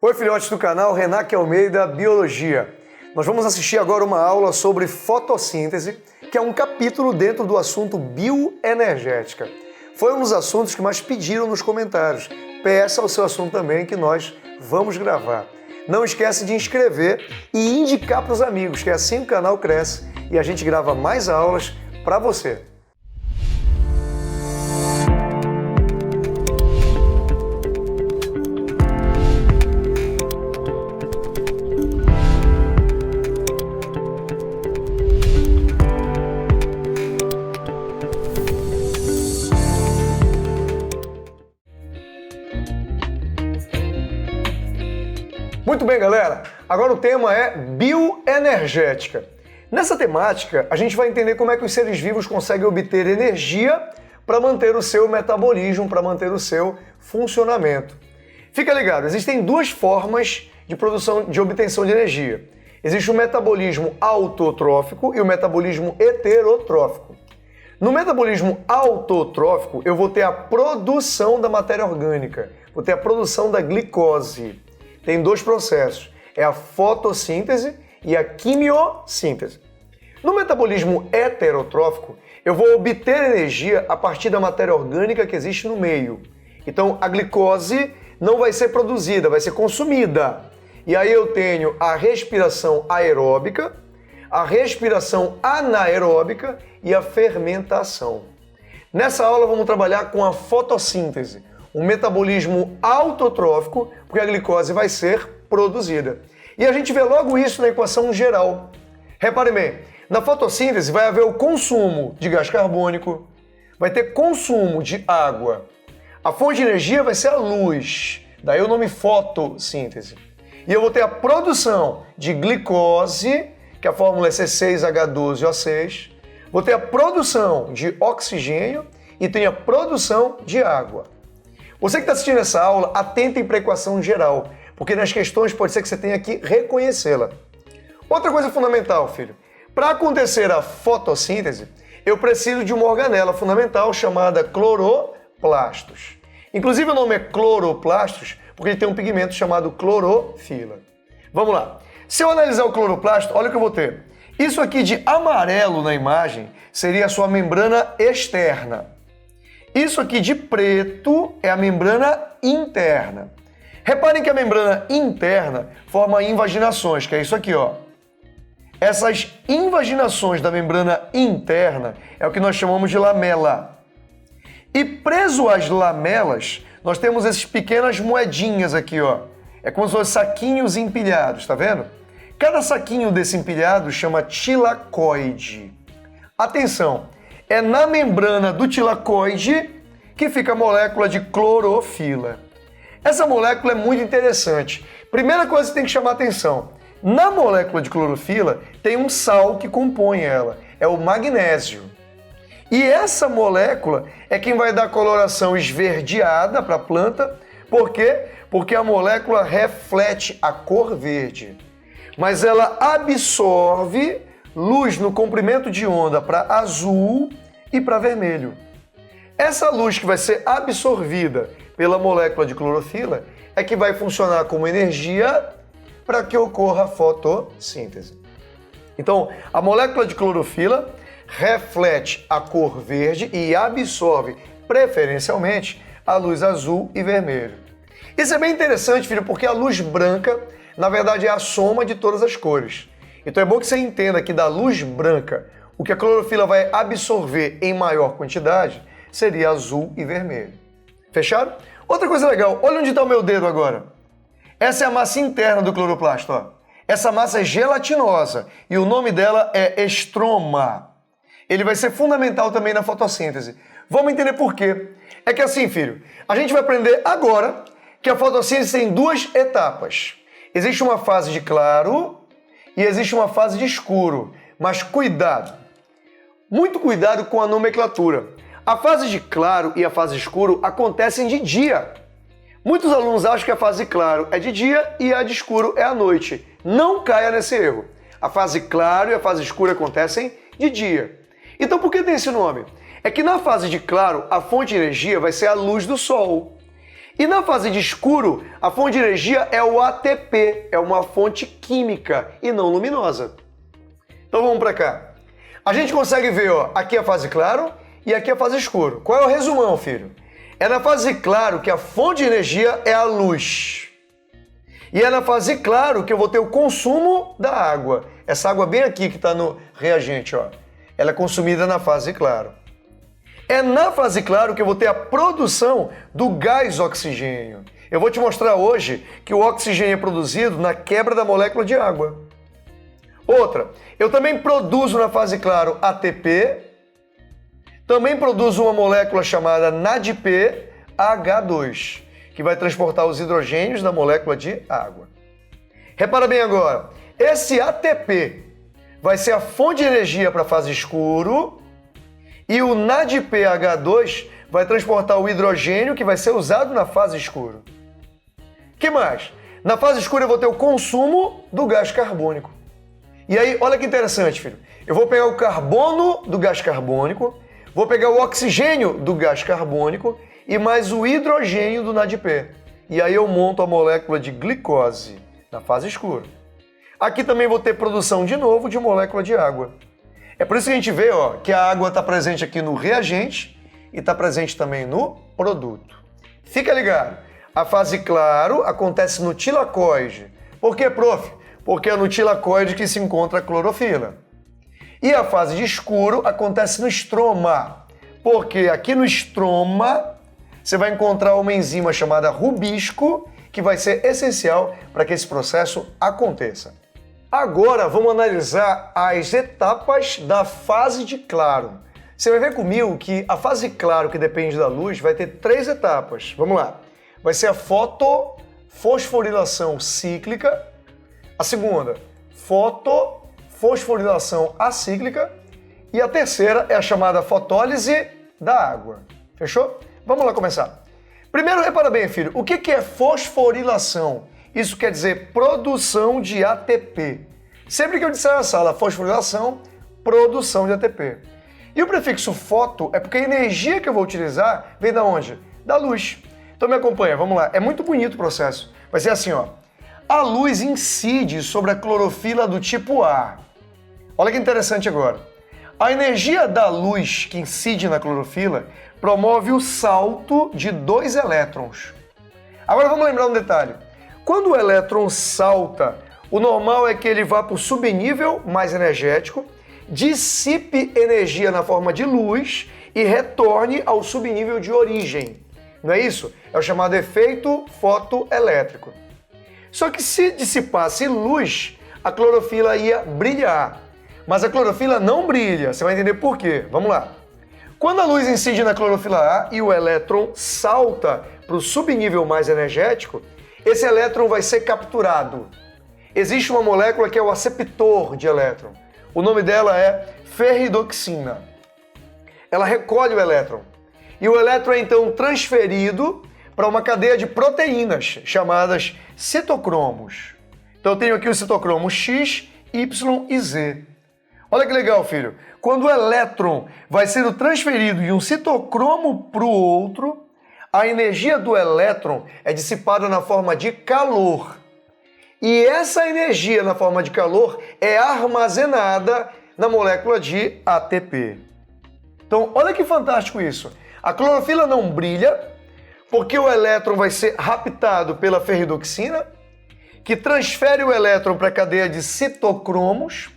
Oi, filhotes do canal Renaque Almeida Biologia. Nós vamos assistir agora uma aula sobre fotossíntese, que é um capítulo dentro do assunto bioenergética. Foi um dos assuntos que mais pediram nos comentários. Peça o seu assunto também que nós vamos gravar. Não esquece de inscrever e indicar para os amigos, que assim o canal cresce e a gente grava mais aulas para você. Muito bem, galera. Agora o tema é bioenergética. Nessa temática, a gente vai entender como é que os seres vivos conseguem obter energia para manter o seu metabolismo, para manter o seu funcionamento. Fica ligado, existem duas formas de obtenção de energia. Existe o metabolismo autotrófico e o metabolismo heterotrófico. No metabolismo autotrófico, eu vou ter a produção da matéria orgânica, vou ter a produção da glicose. Tem dois processos, é a fotossíntese e a quimiossíntese. No metabolismo heterotrófico, eu vou obter energia a partir da matéria orgânica que existe no meio. Então, a glicose não vai ser produzida, vai ser consumida. E aí eu tenho a respiração aeróbica, a respiração anaeróbica e a fermentação. Nessa aula vamos trabalhar com a fotossíntese, um metabolismo autotrófico, porque a glicose vai ser produzida. E a gente vê logo isso na equação geral. Repare bem, na fotossíntese vai haver o consumo de gás carbônico, vai ter consumo de água. A fonte de energia vai ser a luz, daí o nome fotossíntese. E eu vou ter a produção de glicose, que a fórmula é C6H12O6, vou ter a produção de oxigênio e tenho a produção de água. Você que está assistindo essa aula, atentem para a equação geral, porque nas questões pode ser que você tenha que reconhecê-la. Outra coisa fundamental, filho, para acontecer a fotossíntese, eu preciso de uma organela fundamental chamada cloroplastos. Inclusive o nome é cloroplastos porque ele tem um pigmento chamado clorofila. Vamos lá. Se eu analisar o cloroplasto, olha o que eu vou ter. Isso aqui de amarelo na imagem seria a sua membrana externa. Isso aqui de preto é a membrana interna. Reparem que a membrana interna forma invaginações, que é isso aqui, ó. Essas invaginações da membrana interna é o que nós chamamos de lamela. E preso às lamelas, nós temos essas pequenas moedinhas aqui, ó. É como se fossem saquinhos empilhados, tá vendo? Cada saquinho desse empilhado chama tilacoide. Atenção! É na membrana do tilacoide que fica a molécula de clorofila. Essa molécula é muito interessante. Primeira coisa que você tem que chamar atenção. Na molécula de clorofila tem um sal que compõe ela. É o magnésio. E essa molécula é quem vai dar coloração esverdeada para a planta. Por quê? Porque a molécula reflete a cor verde. Mas ela absorve luz no comprimento de onda para azul e para vermelho. Essa luz que vai ser absorvida pela molécula de clorofila é que vai funcionar como energia para que ocorra a fotossíntese. Então, a molécula de clorofila reflete a cor verde e absorve preferencialmente a luz azul e vermelho. Isso é bem interessante, filho, porque a luz branca, na verdade, é a soma de todas as cores. Então é bom que você entenda que da luz branca, o que a clorofila vai absorver em maior quantidade seria azul e vermelho. Fechado? Outra coisa legal, olha onde está o meu dedo agora. Essa é a massa interna do cloroplasto. Ó. Essa massa é gelatinosa e o nome dela é estroma. Ele vai ser fundamental também na fotossíntese. Vamos entender por quê. É que assim, filho, a gente vai aprender agora que a fotossíntese tem duas etapas. Existe uma fase de claro e existe uma fase de escuro. Mas cuidado, muito cuidado com a nomenclatura. A fase de claro e a fase escuro acontecem de dia. Muitos alunos acham que a fase claro é de dia e a de escuro é à noite. Não caia nesse erro. A fase claro e a fase escura acontecem de dia. Então por que tem esse nome? É que na fase de claro, a fonte de energia vai ser a luz do sol. E na fase de escuro, a fonte de energia é o ATP, é uma fonte química e não luminosa. Então vamos para cá. A gente consegue ver, ó, aqui a fase claro e aqui a fase escuro. Qual é o resumão, filho? É na fase claro que a fonte de energia é a luz. E é na fase claro que eu vou ter o consumo da água. Essa água bem aqui que está no reagente, ó. Ela é consumida na fase claro. É na fase claro que eu vou ter a produção do gás oxigênio. Eu vou te mostrar hoje que o oxigênio é produzido na quebra da molécula de água. Outra, eu também produzo na fase claro ATP, também produzo uma molécula chamada NADPH2, que vai transportar os hidrogênios da molécula de água. Repara bem agora, esse ATP vai ser a fonte de energia para a fase escuro e o NADPH2 vai transportar o hidrogênio que vai ser usado na fase escuro. O que mais? Na fase escura eu vou ter o consumo do gás carbônico. E aí, olha que interessante, filho. Eu vou pegar o carbono do gás carbônico, vou pegar o oxigênio do gás carbônico e mais o hidrogênio do NADP. E aí eu monto a molécula de glicose na fase escura. Aqui também vou ter produção de novo de molécula de água. É por isso que a gente vê, ó, que a água está presente aqui no reagente e está presente também no produto. Fica ligado. A fase claro acontece no tilacoide. Por quê, prof? Porque é no tilacoide que se encontra a clorofila. E a fase de escuro acontece no estroma. Porque aqui no estroma você vai encontrar uma enzima chamada rubisco, que vai ser essencial para que esse processo aconteça. Agora vamos analisar as etapas da fase de claro. Você vai ver comigo que a fase claro, que depende da luz, vai ter 3 etapas. Vamos lá. Vai ser a fotofosforilação cíclica, a segunda, fotofosforilação acíclica e a terceira é a chamada fotólise da água. Fechou? Vamos lá começar. Primeiro, repara bem, filho, o que é fosforilação? Isso quer dizer produção de ATP. Sempre que eu disser na sala fosforilação, produção de ATP. E o prefixo foto é porque a energia que eu vou utilizar vem da onde? Da luz. Então me acompanha, vamos lá. É muito bonito o processo. Vai ser assim, ó. A luz incide sobre a clorofila do tipo A. Olha que interessante agora. A energia da luz que incide na clorofila promove o salto de 2 elétrons. Agora vamos lembrar um detalhe. Quando o elétron salta, o normal é que ele vá para o subnível mais energético, dissipe energia na forma de luz e retorne ao subnível de origem. Não é isso? É o chamado efeito fotoelétrico. Só que se dissipasse luz, a clorofila ia brilhar. Mas a clorofila não brilha. Você vai entender por quê. Vamos lá. Quando a luz incide na clorofila A e o elétron salta para o subnível mais energético, esse elétron vai ser capturado. Existe uma molécula que é o aceptor de elétron. O nome dela é ferridoxina. Ela recolhe o elétron. E o elétron é então transferido para uma cadeia de proteínas chamadas citocromos. Então eu tenho aqui o citocromo X, Y e Z. Olha que legal, filho. Quando o elétron vai sendo transferido de um citocromo para o outro, a energia do elétron é dissipada na forma de calor. E essa energia na forma de calor é armazenada na molécula de ATP. Então, olha que fantástico isso. A clorofila não brilha porque o elétron vai ser raptado pela ferridoxina, que transfere o elétron para a cadeia de citocromos.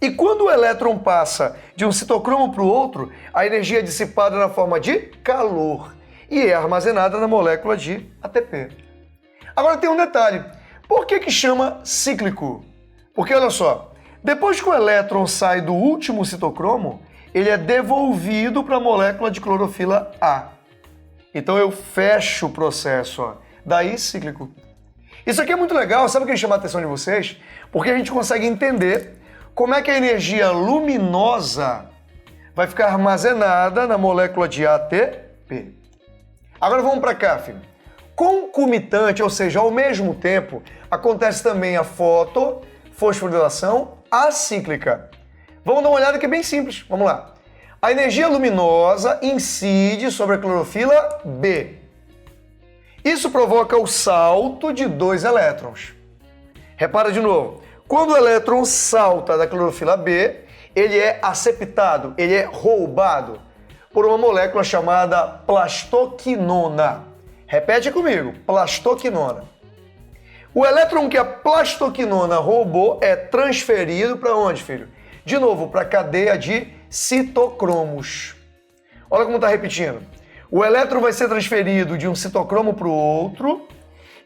E quando o elétron passa de um citocromo para o outro, a energia é dissipada na forma de calor e é armazenada na molécula de ATP. Agora tem um detalhe. Por que chama cíclico? Porque olha só, depois que o elétron sai do último citocromo, ele é devolvido para a molécula de clorofila A. Então eu fecho o processo, ó. Daí cíclico. Isso aqui é muito legal, sabe o que chama a atenção de vocês? Porque a gente consegue entender como é que a energia luminosa vai ficar armazenada na molécula de ATP. Agora vamos para cá, filho. Concomitante, ou seja, ao mesmo tempo, acontece também a fotofosforilação acíclica. Vamos dar uma olhada que é bem simples. Vamos lá. A energia luminosa incide sobre a clorofila B. Isso provoca o salto de 2 elétrons. Repara de novo, quando o elétron salta da clorofila B, ele é aceptado, ele é roubado por uma molécula chamada plastoquinona. Repete comigo, plastoquinona. O elétron que a plastoquinona roubou é transferido para onde, filho? De novo, para a cadeia de citocromos. Olha como está repetindo. O elétron vai ser transferido de um citocromo para o outro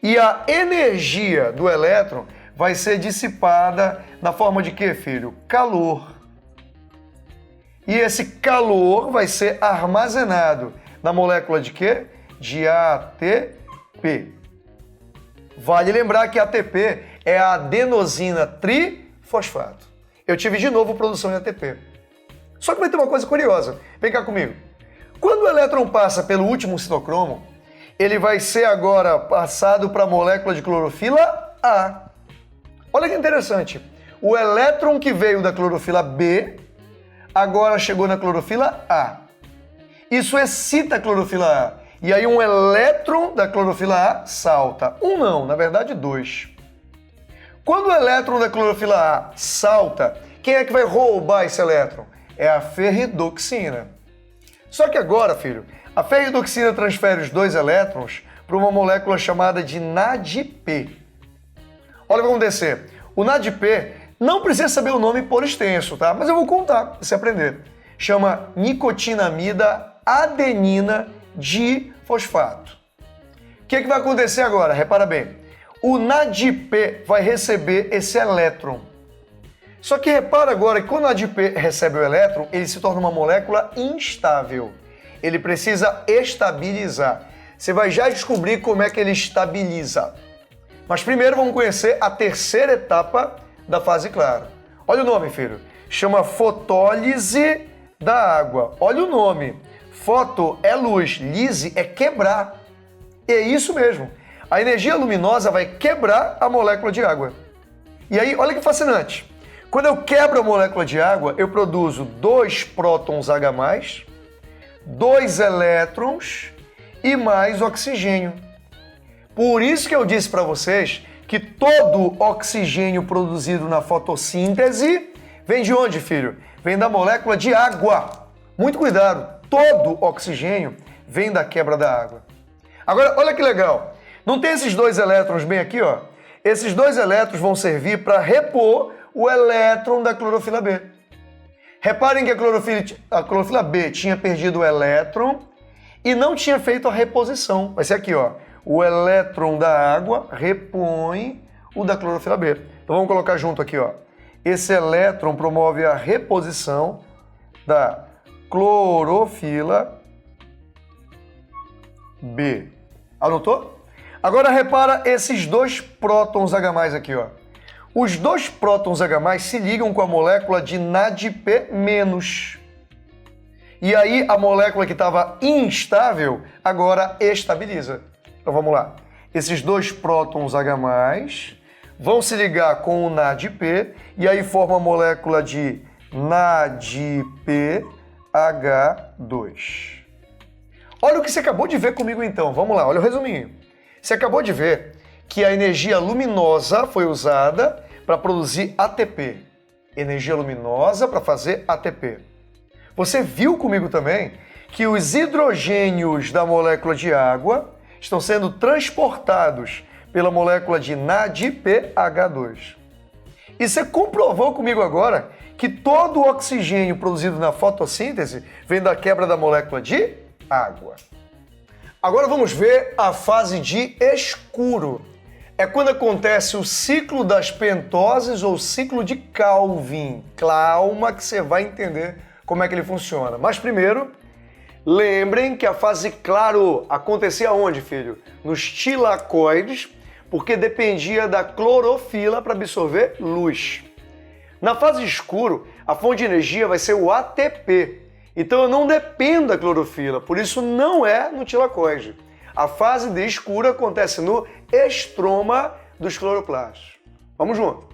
e a energia do elétron vai ser dissipada na forma de quê, filho? Calor. E esse calor vai ser armazenado na molécula de quê? De ATP. Vale lembrar que ATP é a adenosina trifosfato. Eu tive de novo produção de ATP. Só que vai ter uma coisa curiosa. Vem cá comigo. Quando o elétron passa pelo último citocromo, ele vai ser agora passado para a molécula de clorofila A. Olha que interessante. O elétron que veio da clorofila B agora chegou na clorofila A. Isso excita a clorofila A. E aí um elétron da clorofila A salta. Um não, na verdade 2. Quando o elétron da clorofila A salta, quem é que vai roubar esse elétron? É a ferridoxina. Só que agora, filho, a ferridoxina transfere os 2 elétrons para uma molécula chamada de NADP. Olha o que vai acontecer. O NADP não precisa saber o nome por extenso, tá? Mas eu vou contar para você aprender. Chama nicotinamida adenina difosfato. O que vai acontecer agora? Repara bem. O NADP vai receber esse elétron. Só que repara agora que quando o NADP recebe o elétron, ele se torna uma molécula instável. Ele precisa estabilizar. Você vai já descobrir como é que ele estabiliza. Mas primeiro vamos conhecer a terceira etapa da fase clara. Olha o nome, filho. Chama fotólise da água. Olha o nome. Foto é luz, lise é quebrar. E é isso mesmo. A energia luminosa vai quebrar a molécula de água. E aí, olha que fascinante. Quando eu quebro a molécula de água, eu produzo 2 prótons H+, 2 elétrons e mais oxigênio. Por isso que eu disse para vocês que todo oxigênio produzido na fotossíntese vem de onde, filho? Vem da molécula de água. Muito cuidado, todo oxigênio vem da quebra da água. Agora, olha que legal. Não tem esses 2 elétrons bem aqui, ó? Esses 2 elétrons vão servir para repor o elétron da clorofila B. Reparem que a clorofila B tinha perdido o elétron e não tinha feito a reposição. Vai ser aqui, ó. O elétron da água repõe o da clorofila B. Então vamos colocar junto aqui, ó. Esse elétron promove a reposição da clorofila B. Anotou? Agora repara esses 2 prótons H+ aqui, ó. Os 2 prótons H+ se ligam com a molécula de NADP-. E aí a molécula que estava instável agora estabiliza. Então vamos lá. Esses 2 prótons H+ vão se ligar com o NADP e aí forma a molécula de NADPH2. Olha o que você acabou de ver comigo então. Vamos lá, olha o resuminho. Você acabou de ver que a energia luminosa foi usada para produzir ATP. Energia luminosa para fazer ATP. Você viu comigo também que os hidrogênios da molécula de água estão sendo transportados pela molécula de NADPH2. E você comprovou comigo agora que todo o oxigênio produzido na fotossíntese vem da quebra da molécula de água. Agora vamos ver a fase de escuro. É quando acontece o ciclo das pentoses ou ciclo de Calvin. Calma que você vai entender como é que ele funciona. Mas primeiro, lembrem que a fase claro acontecia onde, filho? Nos tilacoides, porque dependia da clorofila para absorver luz. Na fase escuro, a fonte de energia vai ser o ATP. Então eu não dependo da clorofila, por isso não é no tilacoide. A fase de escuro acontece no estroma dos cloroplastos. Vamos junto.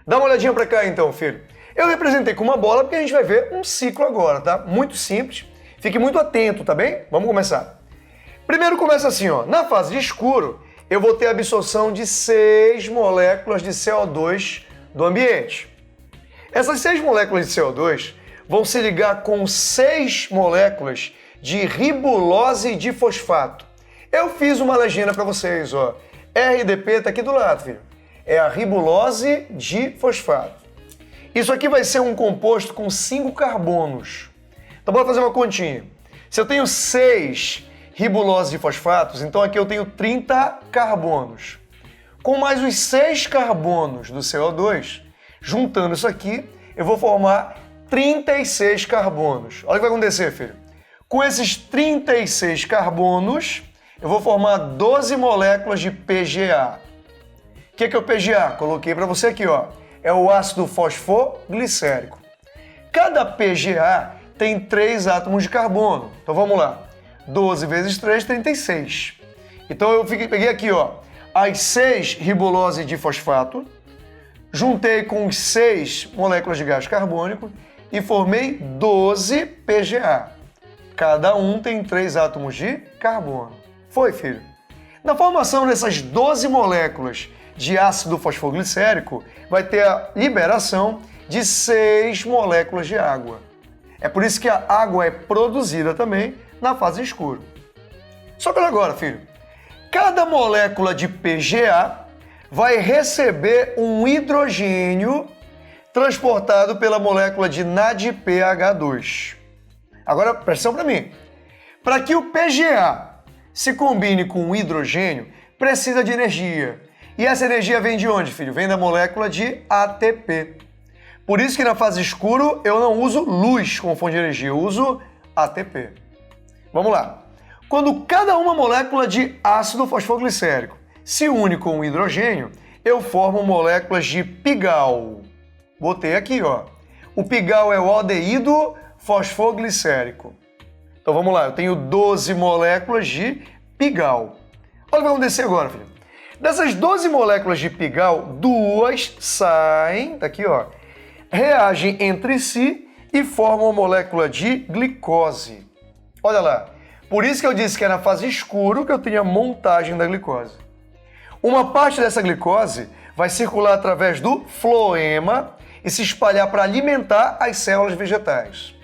Dá uma olhadinha para cá então, filho. Eu representei com uma bola porque a gente vai ver um ciclo agora, tá? Muito simples. Fique muito atento, tá bem? Vamos começar. Primeiro começa assim, ó. Na fase de escuro, eu vou ter a absorção de 6 moléculas de CO2 do ambiente. Essas 6 moléculas de CO2 vão se ligar com 6 moléculas de ribulose de fosfato. Eu fiz uma legenda para vocês, ó. RDP está aqui do lado, filho. É a ribulose de fosfato. Isso aqui vai ser um composto com 5 carbonos. Então, bora fazer uma continha. Se eu tenho 6 ribulose de fosfatos, então aqui eu tenho 30 carbonos. Com mais os 6 carbonos do CO2, juntando isso aqui, eu vou formar 36 carbonos. Olha o que vai acontecer, filho. Com esses 36 carbonos, eu vou formar 12 moléculas de PGA. O que é o PGA? Coloquei para você aqui, ó. É o ácido fosfoglicérico. Cada PGA tem 3 átomos de carbono. Então vamos lá. 12 vezes 3, 36. Então eu peguei aqui, ó, as 6 ribulose de fosfato, juntei com 6 moléculas de gás carbônico e formei 12 PGA. Cada um tem 3 átomos de carbono. Foi, filho? Na formação dessas 12 moléculas de ácido fosfoglicérico, vai ter a liberação de 6 moléculas de água. É por isso que a água é produzida também na fase escura. Só que olha agora, filho. Cada molécula de PGA vai receber um hidrogênio transportado pela molécula de NADPH2. Agora, presta atenção para mim. Para que o PGA se combine com o hidrogênio, precisa de energia. E essa energia vem de onde, filho? Vem da molécula de ATP. Por isso que na fase escura eu não uso luz como fonte de energia, eu uso ATP. Vamos lá. Quando cada uma molécula de ácido fosfoglicérico se une com o hidrogênio, eu formo moléculas de pigal. Botei aqui, ó. O pigal é o aldeído fosfoglicérico. Então vamos lá, eu tenho 12 moléculas de pigal. Olha o que vai acontecer agora, filho. Dessas 12 moléculas de pigal, 2 saem, tá aqui, ó, reagem entre si e formam a molécula de glicose. Olha lá, por isso que eu disse que é na fase escura que eu tenho a montagem da glicose. Uma parte dessa glicose vai circular através do floema e se espalhar para alimentar as células vegetais.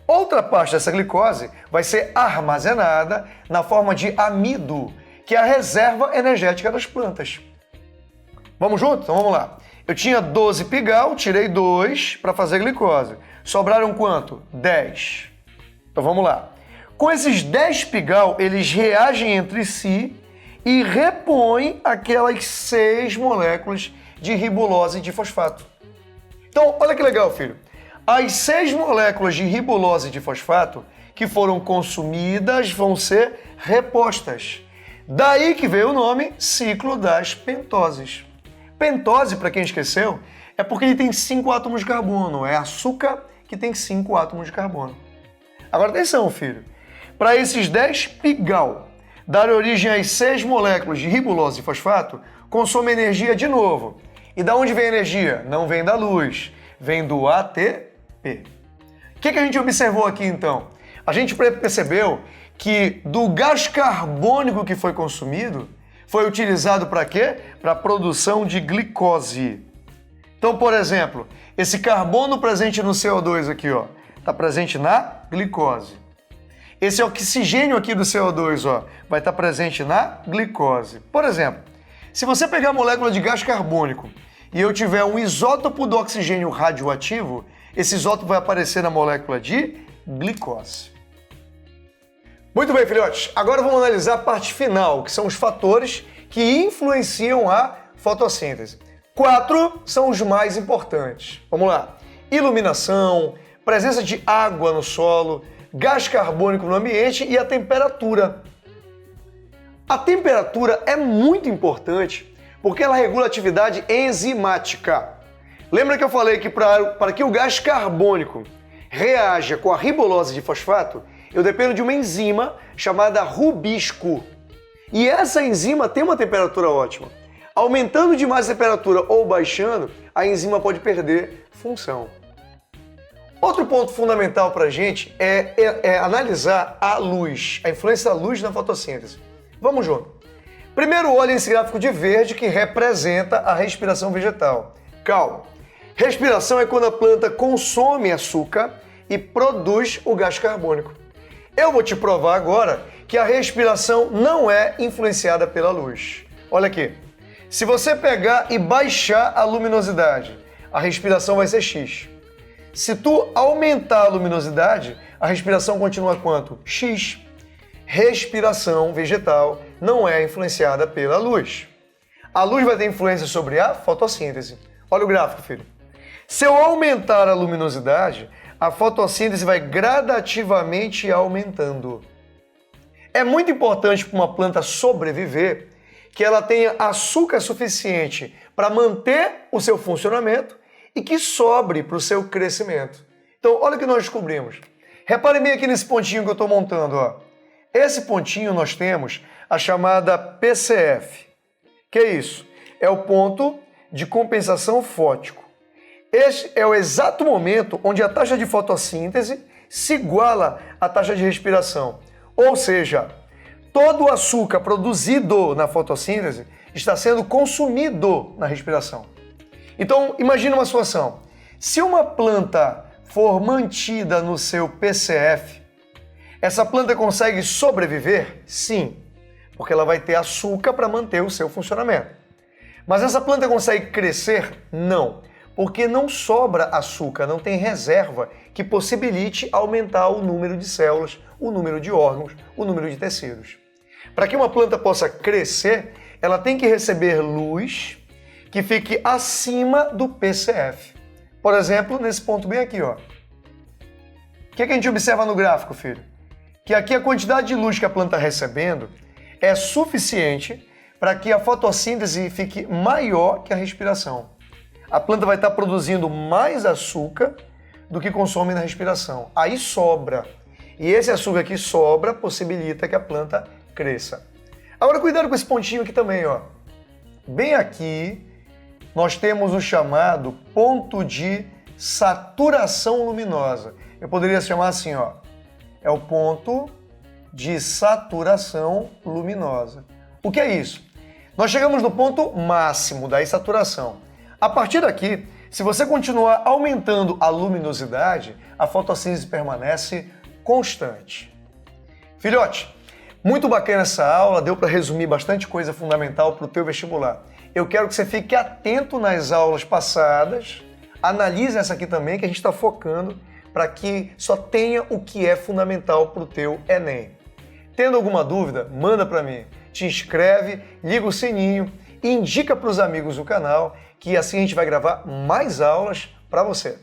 Outra parte dessa glicose vai ser armazenada na forma de amido, que é a reserva energética das plantas. Vamos junto? Então vamos lá. Eu tinha 12 pigal, tirei 2 para fazer glicose. Sobraram quanto? 10. Então vamos lá. Com esses 10 pigal, eles reagem entre si e repõem aquelas 6 moléculas de ribulose de fosfato. Então, olha que legal, filho. As 6 moléculas de ribulose de fosfato que foram consumidas vão ser repostas. Daí que veio o nome ciclo das pentoses. Pentose, para quem esqueceu, é porque ele tem 5 átomos de carbono. É açúcar que tem 5 átomos de carbono. Agora atenção, filho. Para esses 10 pigal darem origem às 6 moléculas de ribulose de fosfato, consome energia de novo. E da onde vem a energia? Não vem da luz, vem do ATP. O que a gente observou aqui então? A gente percebeu que do gás carbônico que foi consumido, foi utilizado para quê? Para a produção de glicose. Então, por exemplo, esse carbono presente no CO2 aqui, ó, está presente na glicose. Esse oxigênio aqui do CO2, ó, vai estar presente na glicose. Por exemplo, se você pegar a molécula de gás carbônico e eu tiver um isótopo do oxigênio radioativo, esse isótopo vai aparecer na molécula de glicose. Muito bem, filhotes. Agora vamos analisar a parte final, que são os fatores que influenciam a fotossíntese. 4 são os mais importantes. Vamos lá. Iluminação, presença de água no solo, gás carbônico no ambiente e a temperatura. A temperatura é muito importante porque ela regula a atividade enzimática. Lembra que eu falei que para que o gás carbônico reaja com a ribulose de fosfato, eu dependo de uma enzima chamada rubisco. E essa enzima tem uma temperatura ótima. Aumentando demais a temperatura ou baixando, a enzima pode perder função. Outro ponto fundamental para a gente é analisar a luz, a influência da luz na fotossíntese. Vamos junto. Primeiro, olhe esse gráfico de verde que representa a respiração vegetal. Calma. Respiração é quando a planta consome açúcar e produz o gás carbônico. Eu vou te provar agora que a respiração não é influenciada pela luz. Olha aqui. Se você pegar e baixar a luminosidade, a respiração vai ser X. Se tu aumentar a luminosidade, a respiração continua quanto? X. Respiração vegetal não é influenciada pela luz. A luz vai ter influência sobre a fotossíntese. Olha o gráfico, filho. Se eu aumentar a luminosidade, a fotossíntese vai gradativamente aumentando. É muito importante para uma planta sobreviver que ela tenha açúcar suficiente para manter o seu funcionamento e que sobre para o seu crescimento. Então, olha o que nós descobrimos. Repare bem aqui nesse pontinho que eu estou montando, ó. Esse pontinho nós temos a chamada PCF. Que é isso? É o ponto de compensação fótico. Este é o exato momento onde a taxa de fotossíntese se iguala à taxa de respiração. Ou seja, todo o açúcar produzido na fotossíntese está sendo consumido na respiração. Então, imagine uma situação. Se uma planta for mantida no seu PCF, essa planta consegue sobreviver? Sim, porque ela vai ter açúcar para manter o seu funcionamento. Mas essa planta consegue crescer? Não, porque não sobra açúcar, não tem reserva que possibilite aumentar o número de células, o número de órgãos, o número de tecidos. Para que uma planta possa crescer, ela tem que receber luz que fique acima do PCF. Por exemplo, nesse ponto bem aqui, ó. O que a gente observa no gráfico, filho? Que aqui a quantidade de luz que a planta está recebendo é suficiente para que a fotossíntese fique maior que a respiração. A planta vai estar produzindo mais açúcar do que consome na respiração. Aí sobra. E esse açúcar que sobra possibilita que a planta cresça. Agora cuidado com esse pontinho aqui também, ó. Bem aqui nós temos o chamado ponto de saturação luminosa. Eu poderia chamar assim, ó. É o ponto de saturação luminosa. O que é isso? Nós chegamos no ponto máximo da saturação. A partir daqui, se você continuar aumentando a luminosidade, a fotossíntese permanece constante. Filhote, muito bacana essa aula, deu para resumir bastante coisa fundamental para o teu vestibular. Eu quero que você fique atento nas aulas passadas, analise essa aqui também, que a gente está focando para que só tenha o que é fundamental para o teu Enem. Tendo alguma dúvida, manda para mim. Te inscreve, liga o sininho e indica para os amigos do canal, que assim a gente vai gravar mais aulas para você.